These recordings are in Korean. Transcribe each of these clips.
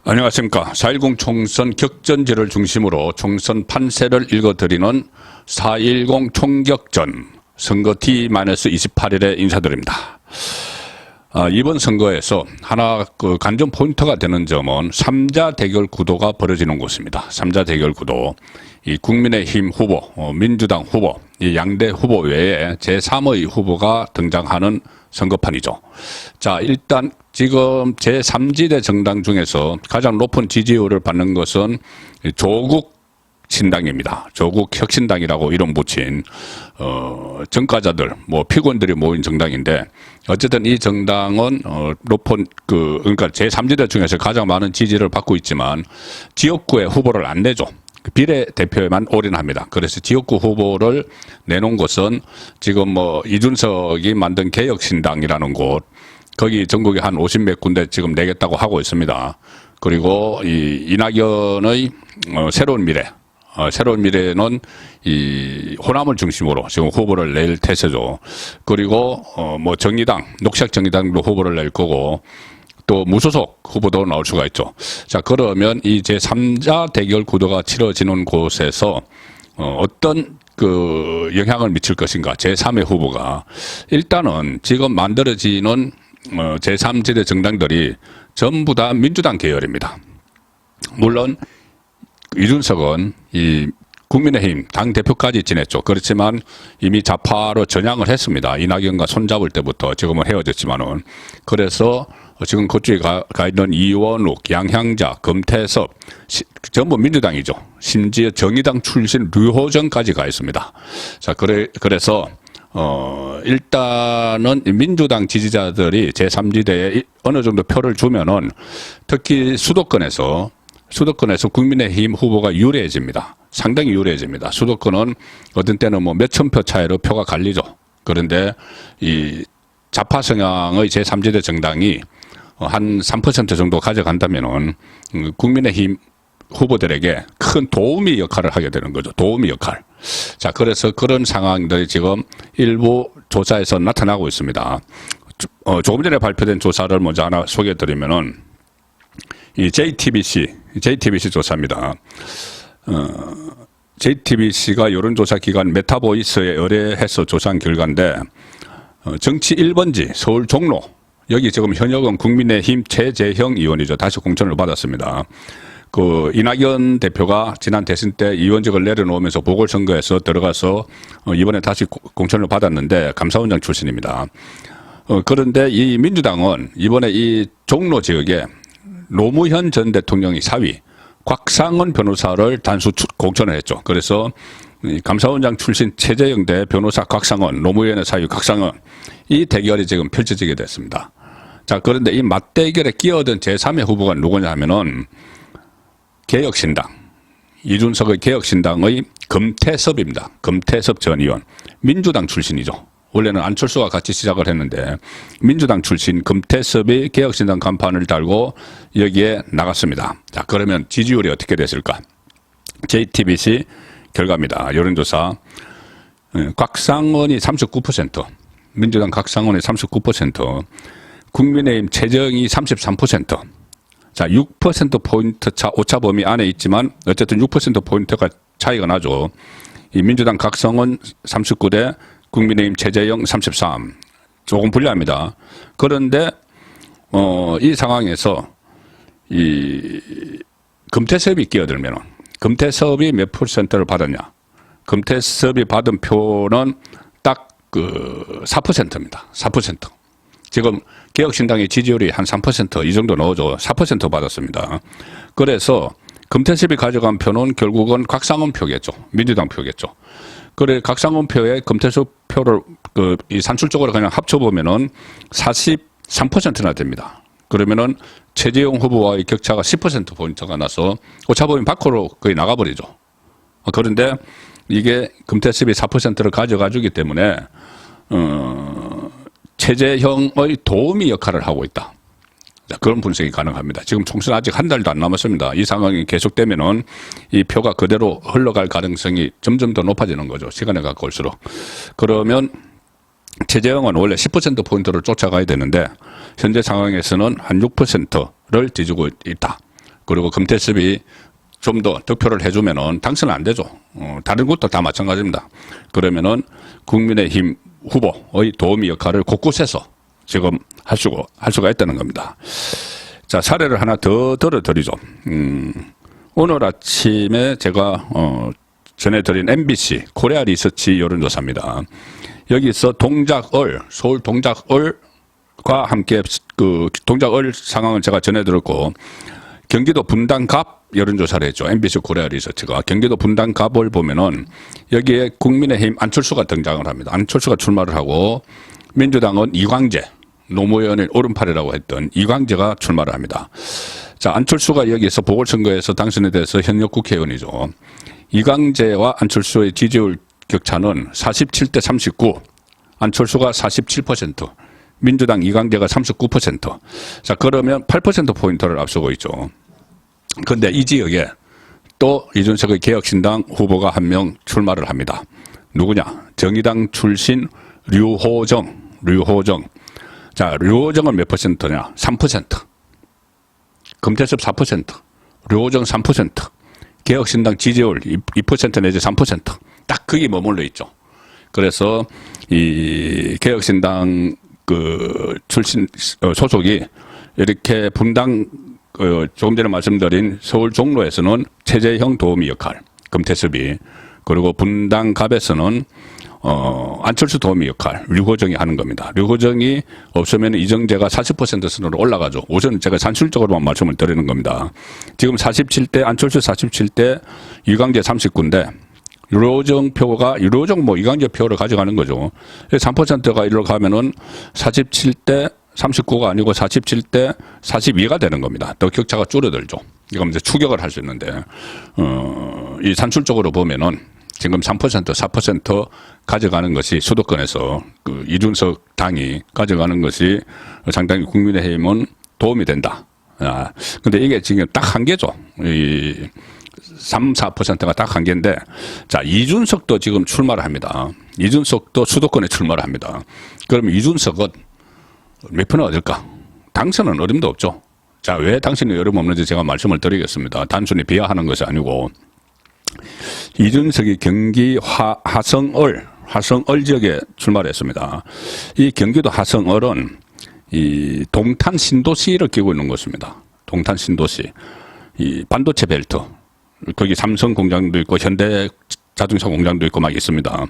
안녕하십니까. 4.10 총선 격전지를 중심으로 총선 판세를 읽어드리는 4.10 총격전 선거 D-28일에 인사드립니다. 이번 선거에서 하나 관전 포인트가 되는 점은 3자 대결 구도가 벌어지는 곳입니다. 3자 대결 구도. 이 국민의힘 후보, 민주당 후보, 이 양대 후보 외에 제3의 후보가 등장하는 선거판이죠. 자, 일단 지금 제3지대 정당 중에서 가장 높은 지지율을 받는 것은 조국 신당입니다. 조국 혁신당이라고 이름 붙인 정가자들, 피고인들이 모인 정당인데 어쨌든 이 정당은 높은 그러니까 제3지대 중에서 가장 많은 지지를 받고 있지만 지역구에 후보를 안 내죠. 비례대표에만 올인합니다. 그래서 지역구 후보를 내놓은 곳은 지금 이준석이 만든 개혁신당이라는 곳, 거기 전국에 한 50몇 군데 지금 내겠다고 하고 있습니다. 그리고 이 이낙연의 새로운 미래, 새로운 미래는 이 호남을 중심으로 지금 후보를 낼 태세죠. 그리고 정의당, 녹색 정의당도 후보를 낼 거고 또 무소속 후보도 나올 수가 있죠. 자, 그러면 이 제3자 대결 구도가 치러지는 곳에서 어떤 영향을 미칠 것인가. 제3의 후보가. 일단은 지금 만들어지는 제3지대 정당들이 전부 다 민주당 계열입니다. 물론 이준석은 이 국민의힘 당대표까지 지냈죠. 그렇지만 이미 좌파로 전향을 했습니다. 이낙연과 손잡을 때부터. 지금은 헤어졌지만은. 그래서 지금 그쪽에 가 있는 이원욱, 양향자, 금태섭 전부 민주당이죠. 심지어 정의당 출신 류호정까지 가 있습니다. 자, 그래서 일단은 민주당 지지자들이 제3지대에 어느 정도 표를 주면은 특히 수도권에서 국민의힘 후보가 유리해집니다. 상당히 유리해집니다. 수도권은 어떤 때는 몇천 표 차이로 표가 갈리죠. 그런데 이 좌파 성향의 제3지대 정당이 한 3% 정도 가져간다면은 국민의힘 후보들에게 큰 도우미 역할을 하게 되는 거죠. 도우미 역할. 자, 그래서 그런 상황들이 지금 일부 조사에서 나타나고 있습니다. 조금 전에 발표된 조사를 먼저 하나 소개해 드리면은 이 JTBC 조사입니다. JTBC가 여론조사 기관 메타보이스에 의뢰해서 조사한 결과인데 정치 1번지 서울 종로, 여기 지금 현역은 국민의힘 최재형 의원이죠. 다시 공천을 받았습니다. 이낙연 대표가 지난 대선 때 의원직을 내려놓으면서 보궐선거에서 들어가서 이번에 다시 공천을 받았는데 감사원장 출신입니다. 그런데 이 민주당은 이번에 이 종로 지역에 노무현 전 대통령이 사위, 곽상은 변호사를 단수 공천을 했죠. 그래서 감사원장 출신 최재형 대 변호사 곽상은, 노무현의 사위 곽상은, 이 대결이 지금 펼쳐지게 됐습니다. 자, 그런데 이 맞대결에 끼어든 제3의 후보가 누구냐 하면은 개혁신당, 이준석의 개혁신당의 금태섭입니다. 금태섭 전 의원. 민주당 출신이죠. 원래는 안철수와 같이 시작을 했는데 민주당 출신 금태섭이 개혁신당 간판을 달고 여기에 나갔습니다. 자, 그러면 지지율이 어떻게 됐을까? JTBC 결과입니다. 여론조사. 곽상원이 39%, 민주당 곽상원이 39%, 국민의힘 최재형이 33%. 자, 6%포인트 차, 오차 범위 안에 있지만 어쨌든 6%포인트가 차이가 나죠. 이 민주당 곽상원 39대 국민의힘 최재형 33. 조금 불리합니다. 그런데 이 상황에서 이 금태섭이 끼어들면은 금태섭이 몇 %를 받았냐? 금태섭이 받은 표는 딱 4%입니다. 4%. 지금 개혁신당의 지지율이 한 3% 이 정도 나오죠. 4% 받았습니다. 그래서 금태섭이 가져간 표는 결국은 곽상원 표겠죠. 민주당 표겠죠. 그래, 곽상원 표에 금태섭 표를 이 산술적으로 그냥 합쳐보면은 43%나 됩니다. 그러면은 최재형 후보와의 격차가 10%포인트가 나서 오차범위 밖으로 거의 나가버리죠. 그런데 이게 금태섭이 4%를 가져가 주기 때문에, 최재형의 도우미 역할을 하고 있다. 그런 분석이 가능합니다. 지금 총선 아직 한 달도 안 남았습니다. 이 상황이 계속되면은 이 표가 그대로 흘러갈 가능성이 점점 더 높아지는 거죠. 시간에 가까울수록. 그러면 최재형은 원래 10%포인트를 쫓아가야 되는데 현재 상황에서는 한 6%를 뒤지고 있다. 그리고 금태섭이 좀 더 득표를 해주면은 당선은 안 되죠. 다른 것도 다 마찬가지입니다. 그러면은 국민의힘 후보의 도우미 역할을 곳곳에서 지금 할 수가 있다는 겁니다. 자, 사례를 하나 더 들어드리죠. 오늘 아침에 제가 전해드린 MBC 코리아 리서치 여론조사입니다. 여기서 서울 동작을과 함께 그 동작을 상황을 제가 전해드렸고, 경기도 분당갑 여론조사를 했죠. MBC 코리아 리서치가. 경기도 분당갑을 보면은 여기에 국민의힘 안철수가 등장을 합니다. 안철수가 출마를 하고, 민주당은 이광재, 노무현의 오른팔이라고 했던 이광재가 출마를 합니다. 자, 안철수가 여기서 보궐선거에서 당선이 돼서 현역 국회의원이죠. 이광재와 안철수의 지지율 격차는 47대 39, 안철수가 47%, 민주당 이광재가 39%. 자, 그러면 8%포인트를 앞서고 있죠. 그런데 이 지역에 또 이준석의 개혁신당 후보가 한 명 출마를 합니다. 누구냐? 정의당 출신 류호정. 자, 류호정은 몇 퍼센트냐? 3%. 금태섭 4%. 류호정 3%. 개혁신당 지지율 2% 내지 3%. 딱 거기 머물러 있죠. 그래서 이 개혁신당 그 출신 소속이 이렇게 분당 조금 전에 말씀드린 서울 종로에서는 최재형 도우미 역할, 금태섭이, 그리고 분당갑에서는 안철수 도우미 역할, 류호정이 하는 겁니다. 류호정이 없으면 이정재가 40% 선으로 올라가죠. 우선 제가 산술적으로만 말씀을 드리는 겁니다. 지금 47대, 안철수 47대, 이광재 39인데, 류호정 이광재 표를 가져가는 거죠. 3%가 이리로 가면은 47대 39가 아니고 47대 42가 되는 겁니다. 더 격차가 줄어들죠. 이건 이제 추격을 할 수 있는데, 이 산술적으로 보면은 지금 3%, 4% 가져가는 것이 수도권에서 그 이준석 당이 가져가는 것이 상당히 국민의힘은 도움이 된다. 근데 이게 지금 딱 한계죠. 4%가 딱 한계인데, 자, 이준석도 지금 출마를 합니다. 이준석도 수도권에 출마를 합니다. 그럼 이준석은 몇 표는 얻을까? 당선은 어림도 없죠. 자, 왜 당선이 어려움 없는지 제가 말씀을 드리겠습니다. 단순히 비하하는 것이 아니고, 이준석이 경기 화성을 지역에 출마를 했습니다. 이 경기도 화성을은 이 동탄 신도시를 끼고 있는 곳입니다. 동탄 신도시. 이 반도체 벨트. 거기 삼성 공장도 있고 현대 자동차 공장도 있고 막 있습니다.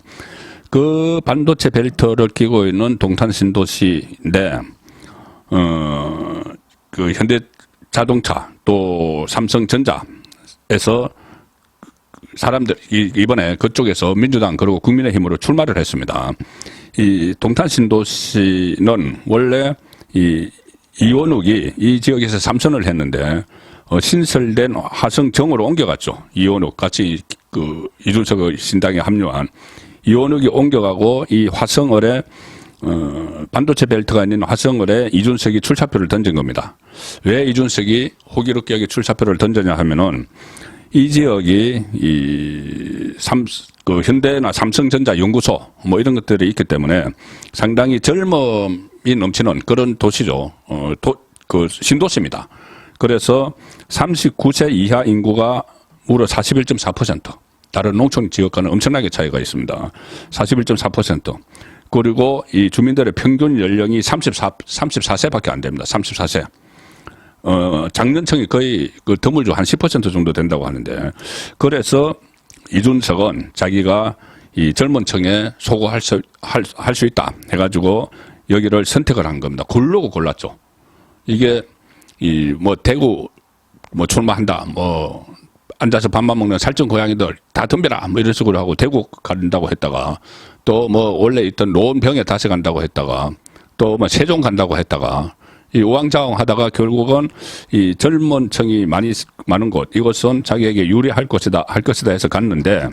그 반도체 벨트를 끼고 있는 동탄 신도시인데, 그 현대 자동차 또 삼성전자에서 사람들 이번에 그쪽에서 민주당 그리고 국민의힘으로 출마를 했습니다. 이 동탄 신도시는 원래 이 이원욱이 이 지역에서 3선을 했는데 신설된 화성정으로 옮겨갔죠. 이원욱 같이 그 이준석 신당에 합류한 이원욱이 옮겨가고 이 화성을에 반도체 벨트가 있는 화성을에 이준석이 출사표를 던진 겁니다. 왜 이준석이 호기롭게 여기 출사표를 던졌냐 하면은 이 지역이 그 현대나 삼성전자 연구소 뭐 이런 것들이 있기 때문에 상당히 젊음이 넘치는 그런 도시죠. 그 신도시입니다. 그래서 39세 이하 인구가 무려 41.4%. 다른 농촌 지역과는 엄청나게 차이가 있습니다. 41.4%. 그리고 이 주민들의 평균 연령이 34세밖에 안 됩니다. 34세. 장년층이 거의 그 드물죠. 한 10% 정도 된다고 하는데, 그래서 이준석은 자기가 이 젊은 층에 소구할 수 있다 해가지고 여기를 선택을 한 겁니다. 고르고 골랐죠. 이게 대구 출마한다, 앉아서 밥만 먹는 살찐 고양이들 다 덤벼라 이런 식으로 하고 대구 간다고 했다가, 또 원래 있던 노원병에 다시 간다고 했다가, 또 세종 간다고 했다가, 이 우왕좌왕 하다가 결국은 이 젊은 층이 많은 곳, 이것은 자기에게 유리할 것이다 해서 갔는데,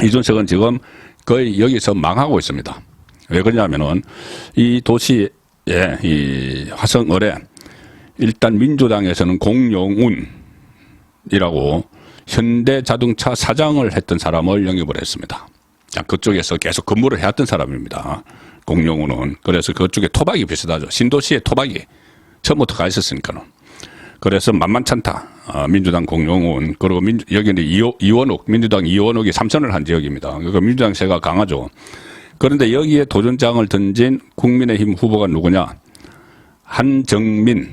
이준석은 지금 거의 여기서 망하고 있습니다. 왜 그러냐면은 이 도시에 이 화성을에 일단 민주당에서는 공용운이라고 현대자동차 사장을 했던 사람을 영입을 했습니다. 자, 그쪽에서 계속 근무를 해왔던 사람입니다. 공용운은. 그래서 그쪽에 토박이 비슷하죠. 신도시에 토박이 처음부터 가 있었으니까는. 그래서 만만찮다. 민주당 공용은 그리고 여기는 이원욱 민주당 이원욱이 3선을 한 지역입니다. 그러니까 민주당 세가 강하죠. 그런데 여기에 도전장을 던진 국민의힘 후보가 누구냐? 한정민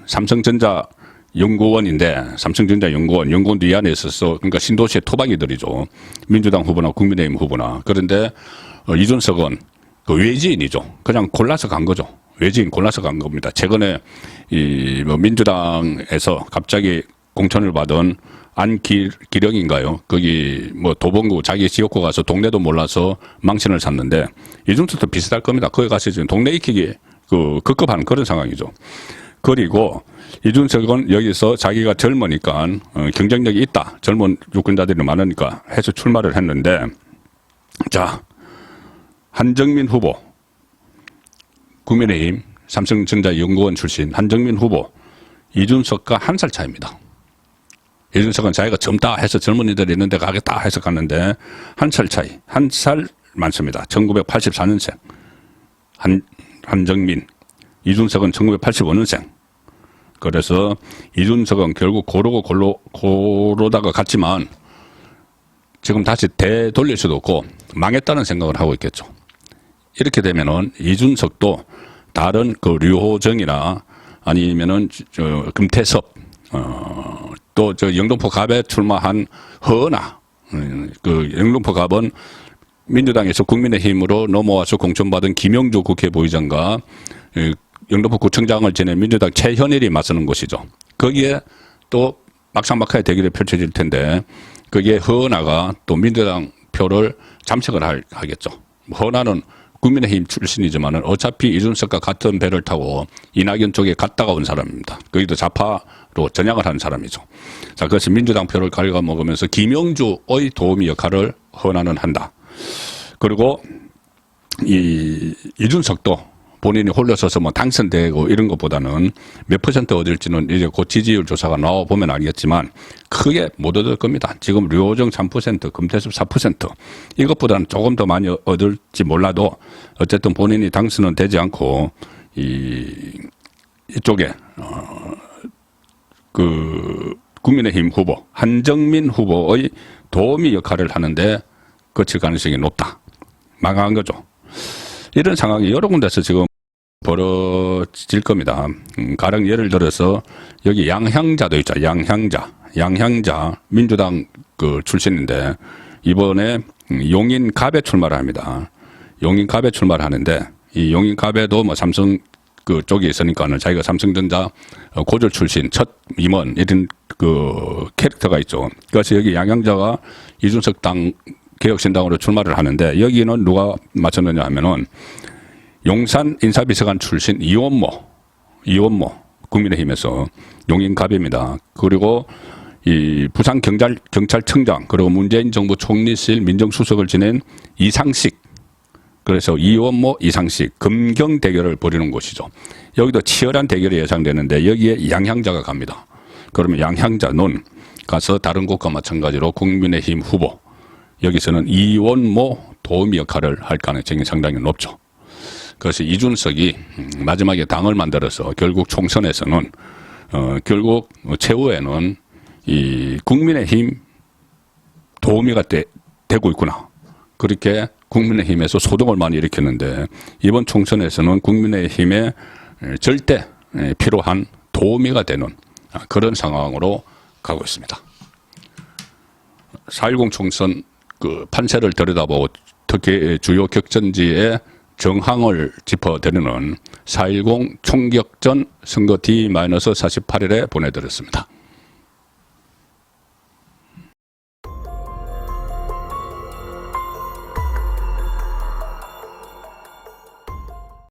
삼성전자 연구원인데 삼성전자 연구원도 이 안에 있어서 그러니까 신도시의 토박이들이죠. 민주당 후보나 국민의힘 후보나. 그런데 이준석은 그 외지인이죠. 그냥 골라서 간 거죠. 외지인 골라서 간 겁니다. 최근에 뭐 민주당에서 갑자기 공천을 받은 안기령인가요? 거기 뭐 도봉구 자기 지역구 가서 동네도 몰라서 망신을 샀는데 이준석도 비슷할 겁니다. 거기 가서 지금 동네 익히기 급급한 그런 상황이죠. 그리고 이준석은 여기서 자기가 젊으니까 경쟁력이 있다. 젊은 유권자들이 많으니까 해서 출마를 했는데 자 한정민 후보 국민의힘 삼성전자 연구원 출신 한정민 후보 이준석과 1살 차이입니다. 이준석은 자기가 젊다 해서 젊은이들이 있는데 가겠다 해서 갔는데 1살 차이. 1살 많습니다. 1984년생 한정민 이준석은 1985년생. 그래서 이준석은 결국 고르다가 갔지만 지금 다시 되돌릴 수도 없고 망했다는 생각을 하고 있겠죠. 이렇게 되면은 이준석도 다른 그 류호정이나 아니면은 금태섭 또 저 영등포 갑에 출마한 허나 그 영등포 갑은 민주당에서 국민의힘으로 넘어와서 공천받은 김영주 국회 부의장과 영등포 구청장을 지낸 민주당 최현일이 맞서는 것이죠. 거기에 또 막상막하의 대결이 펼쳐질 텐데 거기에 허나가 또 민주당 표를 잠식을 하겠죠. 허나는 국민의힘 출신이지만 어차피 이준석과 같은 배를 타고 이낙연 쪽에 갔다가 온 사람입니다. 거기도 좌파로 전향을 한 사람이죠. 자, 그래서 민주당 표를 갉아먹으면서 김영주의 도우미 역할을 허나는 한다. 그리고 이준석도 본인이 홀로 서서 뭐 당선되고 이런 것보다는 몇 % 얻을지는 이제 곧 지지율 조사가 나와보면 알겠지만 크게 못 얻을 겁니다. 지금 류호정 3%, 금태섭 4% 이것보다는 조금 더 많이 얻을지 몰라도 어쨌든 본인이 당선은 되지 않고 이쪽에 그 국민의힘 후보 한정민 후보의 도우미 역할을 하는데 거칠 가능성이 높다. 망한 거죠. 이런 상황이 여러 군데서 지금 벌어질 겁니다. 가령 예를 들어서 여기 양향자도 있죠. 양향자 민주당 그 출신인데 이번에 용인갑에 출마를 합니다. 용인갑에 출마를 하는데 이 용인갑에도 뭐 삼성 그 쪽에 있으니까는 자기가 삼성전자 고졸 출신 첫 임원 이런 그 캐릭터가 있죠. 그래서 여기 양향자가 이준석 당 개혁신당으로 출마를 하는데 여기는 누가 맞췄느냐 하면은 용산 인사비서관 출신 이원모 국민의힘에서 용인갑입니다. 그리고 이 부산 경찰청장 그리고 문재인 정부 총리실 민정수석을 지낸 이상식 그래서 이원모 이상식 금경 대결을 벌이는 곳이죠. 여기도 치열한 대결이 예상되는데 여기에 양향자가 갑니다. 그러면 양향자는 가서 다른 곳과 마찬가지로 국민의힘 후보 여기서는 이원모 도우미 역할을 할 가능성이 상당히 높죠. 그래서 이준석이 마지막에 당을 만들어서 결국 총선에서는 결국 최후에는 이 국민의힘 도우미가 되고 있구나. 그렇게 국민의힘에서 소동을 많이 일으켰는데 이번 총선에서는 국민의힘에 절대 필요한 도우미가 되는 그런 상황으로 가고 있습니다. 4.10 총선 그 판세를 들여다보고 특히 주요 격전지의 정황을 짚어드리는 4.10 총격전 선거 D-48일에 보내드렸습니다.